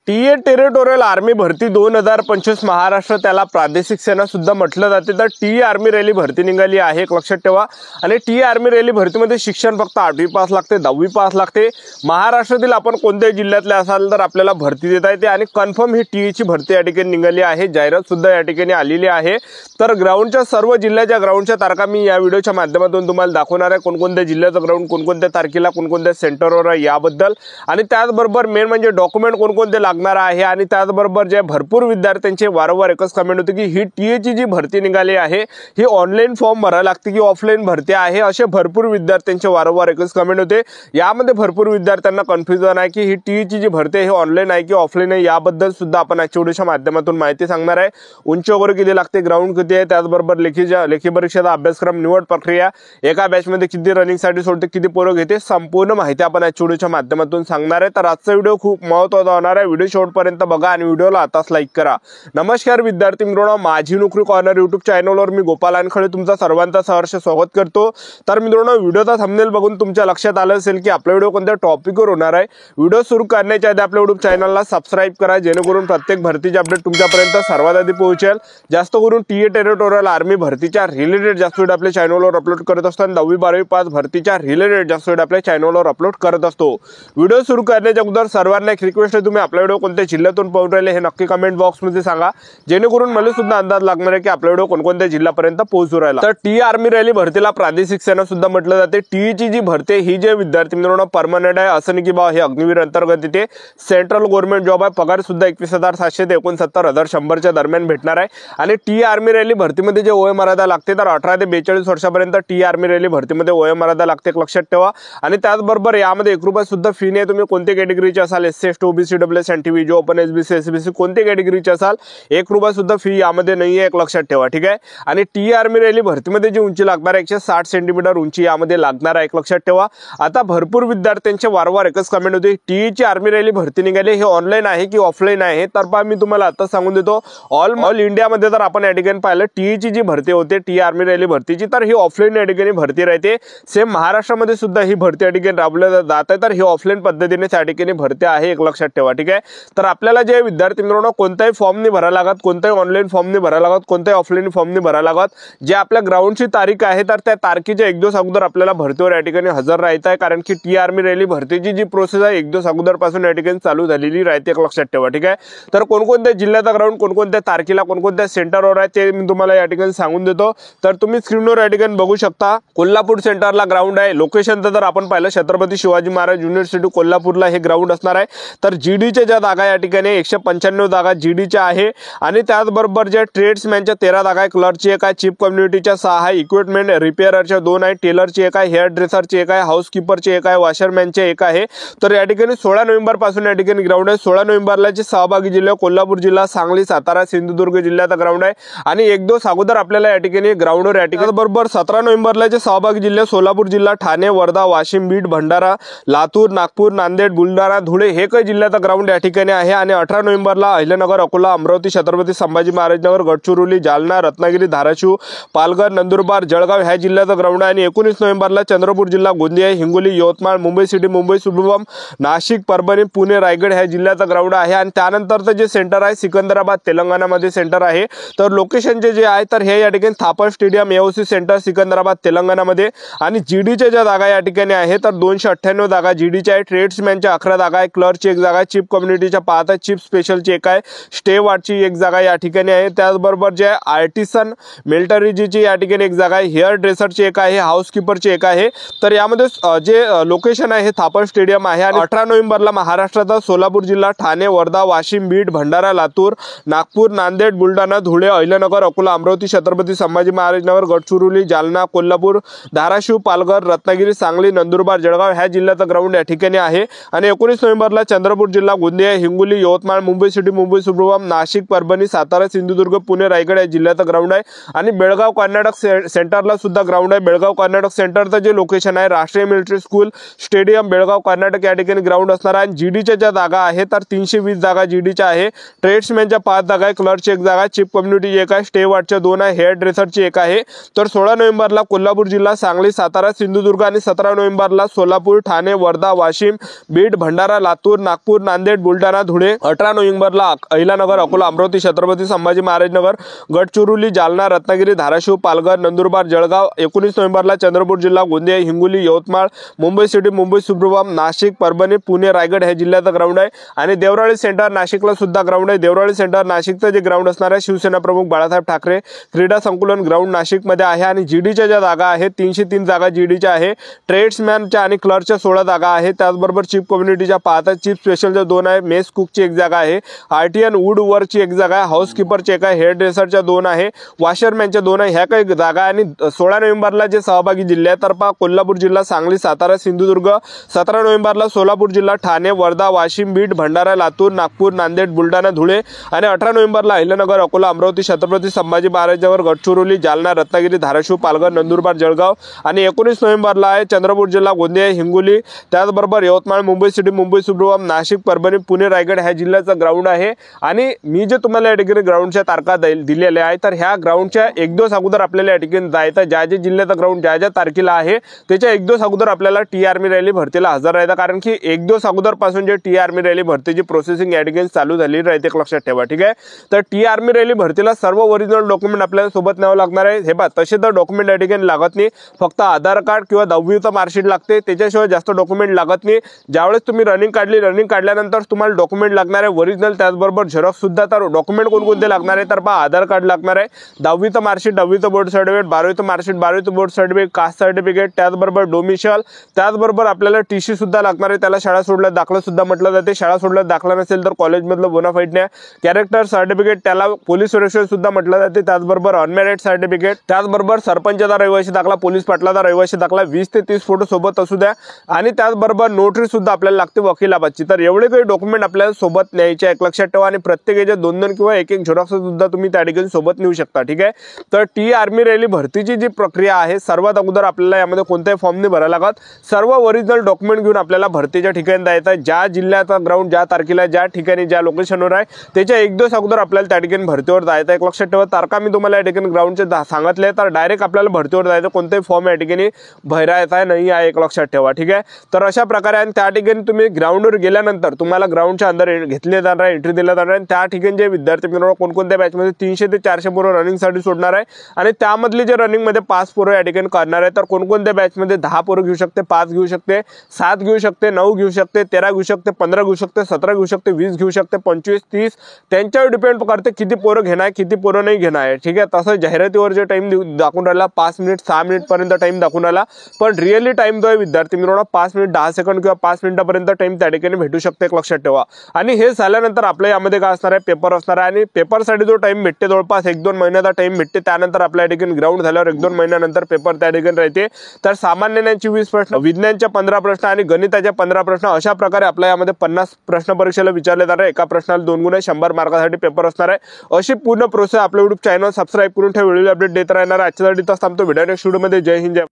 TA territorial army भरती 2025 महाराष्ट्र त्याला प्रादेशिक सेना सुद्धा म्हटलं जाते। तर टीए आर्मी रॅली भरती निघाली आहे, एक लक्षात ठेवा। आणि टीए आर्मी रॅली भरतीमध्ये शिक्षण फक्त 8वी पास लागते, 10वी पास लागते। महाराष्ट्रातील आपण कोणत्याही जिल्ह्यातले असाल तर आपल्याला भरती देता येते आणि कन्फर्म ही टीएची भरती या ठिकाणी निघाली आहे, जाहिरात सुद्धा या ठिकाणी आलेली आहे। तर ग्राउंडच्या सर्व जिल्ह्याच्या ग्राउंडच्या तारखा मी या व्हिडिओच्या माध्यमातून तुम्हाला दाखवणार आहे, कोणकोणत्या जिल्ह्याचं ग्राउंड कोणकोणत्या तारखेला कोणकोणत्या सेंटरवर आहे याबद्दल। आणि त्याचबरोबर मेन म्हणजे डॉक्युमेंट कोणकोणते लागणार आहे। आणि त्याचबरोबर जे भरपूर विद्यार्थ्यांचे वारंवार एकच कमेंट होते की ही टीएची जी भरती निघाली आहे ही ऑनलाईन फॉर्म भरायला लागते की ऑफलाईन भरती आहे, असे भरपूर विद्यार्थ्यांचे वारंवार एकच कमेंट होते। यामध्ये भरपूर विद्यार्थ्यांना कन्फ्युजन आहे की ही टीएची जी भरती आहे ऑनलाईन आहे की ऑफलाईन आहे, याबद्दल सुद्धा आपण आजच्या व्हिडिओच्या माध्यमातून माहिती सांगणार आहे। उंची वगैरे किती लागते, ग्राउंड किती आहे, त्याचबरोबर लेखी परीक्षेचा अभ्यासक्रम, निवड प्रक्रिया, एका बॅचमध्ये किती रनिंगसाठी सोडते, किती पोरं घेते, संपूर्ण माहिती आपण आजच्या व्हिडिओच्या माध्यमातून सांगणार आहे। तर आजचा व्हिडिओ खूप महत्त्वाचा होणार आहे, व्हिडिओ शेवटपर्यंत बघा आणि व्हिडिओला आताच लाईक करा। नमस्कार विद्यार्थी मित्रांनो, माझी नोकरी कॉर्नर युट्यूब चॅनलवर मी गोपाल अनखळे तुमचा सर्वांचा सहर्ष स्वागत करतो। तर मित्रांनो, व्हिडिओचा थंबनेल बघून तुमच्या लक्षात आलं असेल की आपला व्हिडिओ कोणत्या टॉपिकवर होणार आहे। व्हिडिओ सुरू करण्याच्या आधी आपल्या युट्यूब चॅनलला सबस्क्राइब करा, जेणेकरून प्रत्येक भरतीचे अपडेट तुमच्यापर्यंत सर्वात आधी पोहोचेल। जास्त करून टीए टेरिटोरियल आर्मी भरतीच्या रिलेटेड जास्त व्हिडिओ आपल्या चॅनलवर अपलोड करत असतो आणि 10वी 12वी पास भरतीच्या रिलेटेड जास्त व्हिडिओ आपल्या चॅनलवर अपलोड करत असतो। व्हिडिओ सुरू करण्याच्या अगोदर सर्वांना एक रिक्वेस्ट आहे, तुम्ही आपला व्हिडिओ कोणत्या जिल्ह्यातून पाहून राहिले हे नक्की कमेंट बॉक्समध्ये सांगा, जेणेकरून मला सुद्धा अंदाज लागणार आहे की आपला व्हिडिओ कोणकोणत्या जिल्ह्यापर्यंत पोहोचू राहिला। तर टीए आर्मी रॅली भरतीला प्रादेशिक सेना सुद्धा म्हटलं जाते। टीएची जी भरती ही जे विद्यार्थी मित्रांनो परमनंट आहे, असं नाही की बा हे अग्निवीर अंतर्गत येते, सेंट्रल गव्हर्नमेंट जॉब आहे, पगार सुद्धा 21,700 ते 69,100 बदरम्यान भेटणार आहे। आणि टीए आर्मी रॅली भरतीमध्ये जे वय मर्यादा लागते तर 18 ते 42 वर्षापर्यंत टीए आर्मी रॅली भरतीमध्ये वय मर्यादा लागते, एक लक्षात ठेवा। आणि त्याचबरोबर यामध्ये 1 रुपया सुद्धा फी नाही, तुम्ही कोणत्या कॅटेगरीचे असाल, SC ST OBC WS NTV जो ओपन एसबीसी एसबीसी कोणत्या कॅटेगरीचे असाल 1 रुपया सुद्धा फी यामध्ये नाहीये, एक लक्षात ठेवा, ठीक आहे। आणि टीए आर्मी रॅली भरतीमध्ये जी उंची लागणार 160 सेंटीमीटर उंची यामध्ये लागणार आहे, एक लक्षात ठेवा। आता भरपूर विद्यार्थ्यांचे वारंवार एकच कमेंट होते, टीएची आर्मी रॅली भरती निघाली हे ऑनलाईन आहे की ऑफलाईन आहे। तर पहा मी तुम्हाला आता सांगून देतो, ऑल इंडियामध्ये तर आपण या ठिकाणी पाहिलं टीएची जी भरती होते टी आर्मी रॅली भरतीची तर ही ऑफलाईन या ठिकाणी भरती राहते। सेम महाराष्ट्रामध्ये सुद्धा ही भरती या ठिकाणी राबवली जात आहे, तर ही ऑफलाईन पद्धतीने त्या ठिकाणी भरती आहे, एक लक्षात ठेवा, ठीक आहे। तर आपल्याला जे विद्यार्थी मित्रांनो कोणताही फॉर्म नाही भरायला लागत, कोणताही ऑनलाईन फॉर्म नाही भरायला लागत, कोणताही ऑफलाईन फॉर्म नाही भरायला लागत। जे आपल्या ग्राउंडची तारीख आहे तर त्या तारखेच्या 1 दिवस अगोदर आपल्याला भरतीवर या ठिकाणी हजर राहायचं आहे, कारण की टी आर्मी रॅली भरतीची जी प्रोसेस आहे 1 दिवस अगोदरपासून या ठिकाणी चालू झालेली राहते, एक लक्षात ठेवा, ठीक आहे। तर कोणकोणत्या जिल्ह्याचा ग्राउंड कोणकोणत्या तारखेला कोणकोणत्या सेंटरवर आहे ते मी तुम्हाला या ठिकाणी सांगून देतो। तर तुम्ही स्क्रीनवर या ठिकाणी बघू शकता, कोल्हापूर सेंटरला ग्राउंड आहे। लोकेशनचं जर आपण पाहिलं छत्रपती शिवाजी महाराज युनिव्हर्सिटी कोल्हापूरला हे ग्राउंड असणार आहे। तर जीडीच्या ज्या जागा या ठिकाणी 195 जागा जीडीच्या आहे। आणि त्याचबरोबर जे ट्रेड्समॅनच्या 13 जागा आहे, क्लर्कची 1 आहे, चीफ कम्युनिटीच्या 6 आहे, इक्विपमेंट रिपेअरच्या 2 आहे, टेलरची 1 आहे, हेअर ड्रेसरची 1 आहे, हाऊसकीपरची 1 आहे, वॉशरमॅनची 1 आहे। तर या ठिकाणी 16 नोव्हेंबर पासून या ठिकाणी ग्राउंड आहे। 16 नोव्हेंबरला जे सहभागी जिल्हे कोल्हापूर जिल्हा, सांगली, सातारा, सिंधुदुर्ग जिल्ह्याचा ग्राउंड आहे। आणि 1 दिवस अगोदर आपल्याला या ठिकाणी ग्राउंडवर या ठिकाणी बरोबर 17 नोव्हेंबरला जे सहभागी जिल्हे सोलापूर जिल्हा, ठाणे, वर्धा, वाशिम, बीड, भंडारा, लातूर, नागपूर, नांदेड, बुलढाणा, धुळे हे काही जिल्ह्याचा ग्राउंड या ठिकाणी आहे। आणि 18 नोव्हेंबरला अहिल्यानगर, अकोला, अमरावती, छत्रपती संभाजी महाराजनगर, गडचिरोली, जालना, रत्नागिरी, धाराशिव, पालघर, नंदुरबार, जळगाव ह्या जिल्ह्याचा ग्राउंड आहे। आणि 19 नोव्हेंबरला चंद्रपूर जिल्हा, गोंदिया, हिंगोली, यवतमाळ, मुंबई सिटी, मुंबई सुब्रमण्यम, नाशिक, परभणी, पुणे, रायगड ह्या जिल्ह्याचा ग्राउंड आहे। आणि त्यानंतरचं जे सेंटर आहे सिकंदराबाद तेलंगणामध्ये सेंटर आहे। तर लोकेशनचे जे आहे तर हे या ठिकाणी Thapar stadium AOC centre Secunderabad तेलंगणामध्ये। आणि जीडीच्या ज्या जागा या ठिकाणी आहे तर 298 जागा जीडीच्या आहे, ट्रेड्समॅनच्या 11 जागा आहे, क्लर्कची 1 जागा आहे, चीफ कम्युनिटीच्या 5 आहे, चीफ स्पेशलची 1 आहे, स्टे वार्डची 1 जागा या ठिकाणी आहे। त्याचबरोबर जे आर्टिसन मिलिटरीची या ठिकाणी 1 जागा आहे, हेअर ड्रेसरची 1 आहे, हाऊसकीपरची 1 आहे। तर यामध्ये जे लोकेशन आहे हे थापर स्टेडियम आहे। आणि 18 नोव्हेंबरला महाराष्ट्राचा सोलापूर जिल्हा, ठाणे, वर्धा, वाशिम, बीड, भंडारा, लातूर, नागपूर, नांदेड, बुलढाणा, धुळे, अहिल्यानगर, अकोला, अमरावती, छत्रपती संभाजी महाराजनगर, गडचिरोली, जालना, कोल्हापूर, धाराशिव, पालघर, रत्नागिरी, सांगली, नंदुरबार, जळगाव ह्या जिल्ह्याचा ग्राउंड या ठिकाणी आहे। आणि 19 नोव्हेंबरला चंद्रपूर जिल्हा, गोंदिया, हिंगोली, यवतमाळ, मुंबई सिटी, मुंबई सुब्रमण्यम, नाशिक, परभणी, सातारा, सिंधुदुर्ग, पुणे, रायगड या जिल्ह्याचा ग्राउंड आहे। आणि बेळगाव कर्नाटक सेंटरला सुद्धा ग्राउंड आहे। बेळगाव कर्नाटक सेंटरचं जे लोकेशन आहे राष्ट्रीय military school stadium Belgaum Karnataka या ठिकाणी ग्राउंड असणार आहे। जीडीच्या ज्या जागा आहे तर 320 जागा जीडीच्या आहे, ट्रेड्समॅनच्या 5 जागा आहे, क्लर्कची 1 जागा, चीफ कम्युनिटी 1 आहे, स्टे वार्डच्या 2 आहे, हेअर ड्रेसरची 1 आहे। तर 16 नोव्हेंबरला कोल्हापूर जिल्हा, सांगली, सातारा, सिंधुदुर्ग आणि 17 नोव्हेंबरला सोलापूर, ठाणे, वर्धा, वाशिम, बीड, भंडारा, लातूर, नागपूर, नांदेड, बुलढाणा धुळे, 18 नोव्हेंबरला अहिलानगर अकोला अमरावती छत्रपती संभाजी महाराज नगर, गडचिरोली जालना रत्नागिरी धाराशिव पालघर नंदुरबार जळगाव, 19 नोव्हेंबरला चंद्रपूर जिल्हा गोंदिया हिंगोली यवतमाळ मुंबई सिटी मुंबई सुब्रभाम नाशिक परभणी पुणे रायगड हे जिल्ह्याचं ग्राउंड आहे आणि देवराळी सेंटर नाशिकला सुद्धा ग्राउंड आहे। देवराळी सेंटर नाशिकचं जे ग्राउंड असणार आहे शिवसेना प्रमुख बाळासाहेब ठाकरे क्रीडा संकुलन ग्राउंड नाशिकमध्ये आहे आणि जीडीच्या ज्या जागा आहेत 303 जागा जीडीच्या आहे, ट्रेड्समॅनच्या आणि क्लर्कच्या 16 जागा आहेत, त्याचबरोबर चीफ कम्युनिटीच्या 5 चीफ स्पेशलच्या 2 आहे, मेस कुकची 1 जागा आहे, आर्टियन वूड वर्कची 1 जागा आहे, हाऊसकीपरची 1 आहे, हेअर ड्रेसरच्या 2 आहे, वॉशरमॅनच्या 2 आहे, ह्या काही जागा आणि 16 नोव्हेंबरला जे सहभागी जिल्ह्यातर्फे कोल्हापूर जिल्हा सांगली सातारा सिंधुदुर्ग, 17 नोव्हेंबरला सोलापूर जिल्हा ठाणे वर्धा वाशिम बीड भंडारा लातूर नागपूर नांदेड बुलढाणा धुळे आणि 18 नोव्हेंबरला अहिलानगर अकोला अमरावती छत्रपती संभाजी महाराजनगर गडचिरोली जालना रत्नागिरी धाराशिव पालघर नंदुरबार जळगाव आणि 19 नोव्हेंबरला आहे चंद्रपूर जिल्हा गोंदिया हिंगोली त्याचबरोबर यवतमाळ मुंबई सिटी मुंबई सुब्रभाम नाशिक परभणी पुणे रायगड ह्या जिल्ह्याचं ग्राउंड आहे। आणि मी जे तुम्हाला या ठिकाणी ग्राउंडच्या तारखा दिलेल्या आहे तर ह्या ग्राउंडच्या 1 दिवस अगोदर आपल्याला या ठिकाणी जायचं, ज्या जिल्ह्याचं ग्राउंड ज्या तारखेला आहे त्याच्या 1 दिवस अगोदर आपल्याला टी आर्मी रॅली भरतीला हजर राहायचं, कारण की 1 दिवस अगोदर पासून जे टी आर्मी रॅली भरतीची प्रोसेसिंग या ठिकाणी चालू झाली राहते, लक्षात ठेवा, ठीक आहे। तर टी आर्मी रॅली भरतीला सर्व ओरिजिनल डॉक्युमेंट आपल्याला सोबत न्यावं लागणार आहे। हे बघा तसे तर डॉक्युमेंट या ठिकाणी लागत नाही, फक्त आधार कार्ड किंवा 10वीचं मार्कशीट लागते, त्याच्याशिवाय जास्त डॉक्युमेंट लागत नाही। ज्यावेळेस तुम्ही रनिंग काढल्यानंतर तुम्हाला डॉक्युमेंट लागणार आहे ओरिजिनल, त्याचबरोबर झेरॉक्स सुद्धा। तर डॉक्युमेंट कोणकोणते लागणार आहे तर पहा आधार कार्ड लागणार आहे, 10वीचं मार्कशीट 10वीचं बोर्ड सर्टिफिकेट, 12वीचं मार्कशीट 12वीचं बोर्ड सर्टिफिकेट, कास्ट सर्टिफिकेट, त्याचबरोबर डोमिशियल, त्याचबरोबर आपल्याला टीसी सुद्धा लागणार आहे, त्याला शाळा सोडल्यात दाखला सुद्धा म्हटलं जाते। शाळा सोडल्यात दाखला नसेल तर कॉलेजमधलं बोनाफाईड न्या, कॅरेक्टर सर्टिफिकेट त्याला पोलीस व्हेरिफिकेशन सुद्धा म्हटलं जाते, त्याचबरोबर अनमॅरिड सर्टिफिकेट, त्याचबरोबर सरपंचाचा रहिवासी दाखला पोलीस पाटलाचा रहिवासी दाखला 20 ते 30 फोटो सोबत असू द्या आणि त्याचबरोबर नोटरी सुद्धा आपल्याला लागते वकिलाबादची। तर एवढे काही डॉक्युमेंट आपल्याला सोबत न्यायचे आहे, लक्षात ठेवा। आणि प्रत्येकाचे 2-2 किंवा 1-1 झेरॉक्स सुद्धा तुम्ही त्या ठिकाणी सोबत नेऊ शकता, ठीक आहे। तर टी आर्मी रॅली भरतीची जी प्रक्रिया आहे सर्वात अगोदर आपल्याला यामध्ये कोणत्याही फॉर्म नाही भरायला लागत, सर्व ओरिजिनल डॉक्युमेंट घेऊन आपल्याला भरतीच्या ठिकाणी जायचं आहे। ज्या जिल्ह्याचा ग्राउंड ज्या तारखेला ज्या ठिकाणी ज्या लोकेशनवर आहे त्याच्या 1 दिवस अगोदर आपल्याला त्या ठिकाणी भरतीवर जायचं आहे, लक्षात ठेवा। तारखा मी तुम्हाला या ठिकाणी ग्राउंडचे सांगितले, तर डायरेक्ट आपल्याला भरतीवर जायचं, कोणतेही फॉर्म या ठिकाणी भरायचा नाही आहे, लक्षात ठेवा, ठीक आहे। तर अशा प्रकारे आणि त्या ठिकाणी तुम्ही ग्राउंडवर गेल्यानंतर तुम्हाला ग्राउंडच्या अंदर घेतले जाणार आहे, एंट्री दिला जाणार आहे। त्या ठिकाणी जे विद्यार्थी मित्रांनो कोणकोणत्या बॅचमध्ये 300 ते 400 पोरं रनिंगसाठी सोडणार आहे आणि त्यामधली जे रनिंगमध्ये 5 पोरं या ठिकाणी करणार आहे। तर कोणकोणत्या बॅचमध्ये 10 पोरं घेऊ शकते, 5 घेऊ शकते, 7 घेऊ शकते, 9 घेऊ शकते, 13 घेऊ शकते, 15 घेऊ शकते, 17 घेऊ शकते, 20 घेऊ शकते, 25, 30 त्यांच्यावर डिपेंड करते किती पोरं घेणार किती पोरं नाही घेणार आहे, ठीक आहे। तसं जाहिरातीवर जे टाइम दाखवून राहिला 5 मिनिट 6 मिनिट पर्यंत टाइम दाखवून राहिला, पण रिअली टाइम जो आहे विद्यार्थी मित्रांनो 5 मिनिट 10 सेकंड किंवा 5 मिनिटापर्यंत टाइम त्या ठिकाणी भेटू शकते, लक्षात ठेवा। आणि हे झाल्यानंतर आपल्या यामध्ये काय असणार आहे पेपर असणार आहे आणि पेपरसाठी जो टाइम भेटते जवळपास 1-2 महिन्याचा टाइम भेटते, त्यानंतर आपल्या ठिकाणी ग्राउंड झाल्यावर 1-2 महिन्यानंतर पेपर त्या ठिकाणी राहते। तर सामान्य ज्ञानाचे 20 प्रश्न, विज्ञानच्या 15 प्रश्न आणि गणिताच्या 15 प्रश्न, अशा प्रकारे आपल्या यामध्ये 50 प्रश्न परीक्षेला विचारले जाणार आहे। एका प्रश्नाला 2 गुण 100 मार्कासाठी पेपर असणार आहे। अशी पूर्ण प्रोसेस आपल्या YouTube चॅनल सबस्क्राईब करून ठेवा, व्हिडिओ अपडेट देत राहणार। आजच्यासाठी थांबतो, व्हिडिओ नेक्स्ट व्हिडिओमध्ये। जय हिंद जय